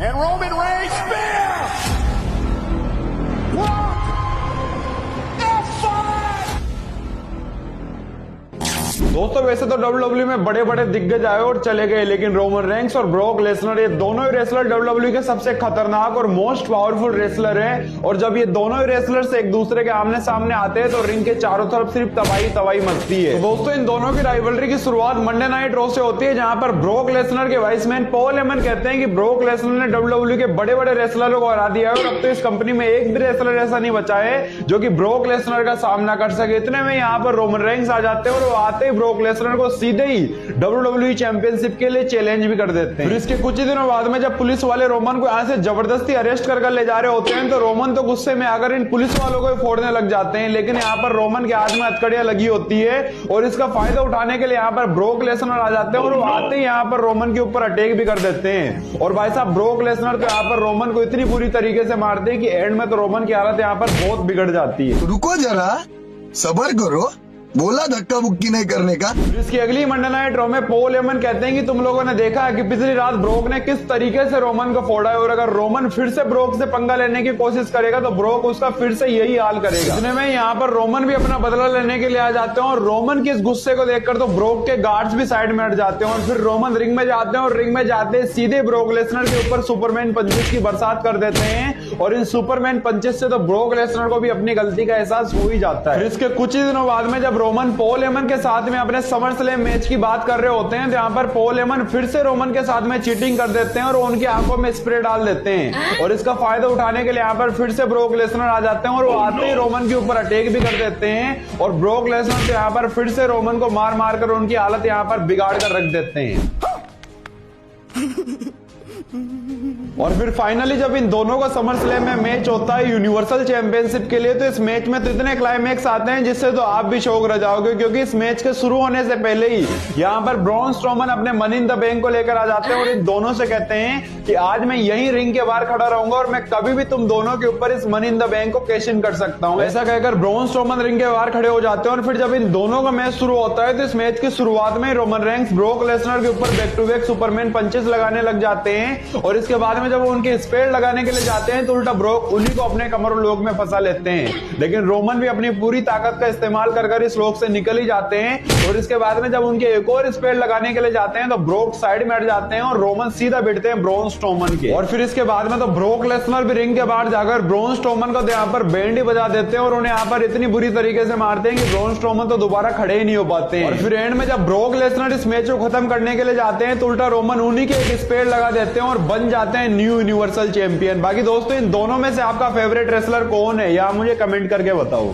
And Roman Reigns, spear! One, F5! दोस्तों वैसे तो WWE में बड़े बड़े दिग्गज आए और चले गए, लेकिन रोमन रेंस और ब्रॉक लेसनर ये दोनों ही रेसलर WWE के सबसे खतरनाक और मोस्ट पावरफुल रेसलर हैं। और जब ये दोनों ही रेसलर्स एक दूसरे के आमने सामने आते हैं तो रिंग के चारों तरफ सिर्फ तबाही तबाही मचती है। तो दोस्तों इन दोनों की राइवलरी की शुरुआत मंडे नाइट रॉ से होती है, जहां पर ब्रॉक लेसनर के वाइसमैन पॉल हेमन कहते हैं कि ब्रॉक लेसनर ने WWE के बड़े बड़े रेसलरों को हरा दिया है और अब तो इस कंपनी में एक भी रेसलर ऐसा नहीं बचा है जो कि ब्रॉक लेसनर का सामना कर सके। इतने में यहाँ पर रोमन रेंस आ जाते हैं और वो आते ही ब्रॉक लेसनर को सीधे ही WWE चैंपियनशिप के लिए चैलेंज भी कर देते हैं। फिर इसके कुछ ही दिनों बाद में जब पुलिस वाले रोमन को यहाँ से जबरदस्ती अरेस्ट कर ले जा रहे होते हैं तो रोमन तो गुस्से में आकर इन पुलिस वालों को फोड़ने लग जाते हैं, लेकिन यहाँ पर रोमन के हाथ में हथकड़ियां लगी होती है और इसका फायदा उठाने के लिए यहाँ पर ब्रॉक लेसनर आ जाते हैं और वो आते ही यहाँ पर रोमन के ऊपर अटैक भी कर देते हैं। और भाई साहब ब्रॉक लेसनर तो यहाँ पर रोमन को इतनी बुरी तरीके से मारते हैं कि एंड में तो रोमन की हालत यहाँ पर बहुत बिगड़ जाती है। रुको जरा, सबर करो, बोला धक्का मुक्की नहीं करने का। इसकी अगली मंडे नाइट रॉ में पॉल हेमन कहते हैं कि तुम लोगों ने देखा है कि पिछली रात ब्रोक ने किस तरीके से रोमन को फोड़ा है और अगर रोमन फिर से ब्रोक से पंगा लेने की कोशिश करेगा तो ब्रोक उसका फिर से यही हाल करेगा। इतने में यहाँ पर रोमन भी अपना बदला लेने के लिए आ जाते हैं और रोमन के इस गुस्से को देखकर तो ब्रोक के गार्ड्स भी साइड में हट जाते हैं और फिर रोमन रिंग में जाते हैं और रिंग में जाते सीधे ब्रोक लेसनर के ऊपर सुपरमैन पंचेस की बरसात कर देते हैं और इन सुपरमैन पंचेस से तो ब्रोक लेसनर को भी अपनी गलती का एहसास हो ही जाता है। फिर इसके कुछ ही दिनों बाद में जब रोमन पॉल हेमन के साथ में अपने समर स्लैम मैच की बात कर रहे होते हैं, जहां पर पॉल हेमन फिर से रोमन के साथ में चीटिंग कर देते हैं और उनकी आंखों में स्प्रे डाल देते हैं और इसका फायदा उठाने के लिए यहाँ पर फिर से ब्रोक लेसनर आ जाते हैं और वो आते ही रोमन के ऊपर अटैक भी कर देते हैं और ब्रोक लेसनर तो यहाँ पर फिर से रोमन को मार मार कर उनकी हालत यहाँ पर बिगाड़ कर रख देते हैं। और फिर फाइनली जब इन दोनों का समर स्लैम में मैच होता है यूनिवर्सल चैंपियनशिप के लिए, तो इस मैच में तो इतने क्लाइमैक्स आते हैं जिससे तो आप भी शौक रह जाओगे, क्योंकि इस मैच के शुरू होने से पहले ही यहाँ पर ब्रॉन स्ट्रोमन अपने मनी इन द बैंक को लेकर आ जाते हैं और इन दोनों से कहते हैं कि आज मैं यही रिंग के बाहर खड़ा रहूंगा और मैं कभी भी तुम दोनों के ऊपर इस मनी इन द बैंक को कैश इन कर सकता हूं। ऐसा कहकर ब्रॉन स्ट्रोमन रिंग के बाहर खड़े हो जाते हैं और फिर जब इन दोनों का मैच शुरू होता है तो इस मैच की शुरुआत में रोमन रेंस ब्रॉक लेसनर के ऊपर back to back Superman punches लगाने लग जाते हैं और इसके बाद में जब वो उनके स्पेयर लगाने के लिए जाते हैं तो उल्टा ब्रोक उन्हीं को अपने कमर लोक में फंसा लेते हैं, लेकिन रोमन भी अपनी पूरी ताकत का इस्तेमाल कर इस लोक से निकल ही जाते हैं और इसके बाद में जब उनके एक और स्पेयर लगाने के लिए जाते हैं तो ब्रोक साइड में हट जाते हैं और रोमन सीधा बैठते हैं ब्रॉन स्ट्रोमन के। और फिर इसके बाद में तो ब्रोक लेसनर भी रिंग के बाहर जाकर ब्रॉन स्ट्रोमन को यहाँ पर बैंड ही बजा देते हैं और उन्हें यहाँ पर इतनी बुरी तरीके से मारते हैं कि ब्रॉन स्ट्रोमन तो दोबारा खड़े ही नहीं हो पाते हैं। और फिर एंड में जब ब्रोक लेसनर इस मैच को खत्म करने के लिए जाते हैं तो उल्टा रोमन उन्हीं के एक स्पेयर लगा देते हैं और बन जाते हैं न्यू यूनिवर्सल चैंपियन। बाकी दोस्तों इन दोनों में से आपका फेवरेट रेसलर कौन है या मुझे कमेंट करके बताओ।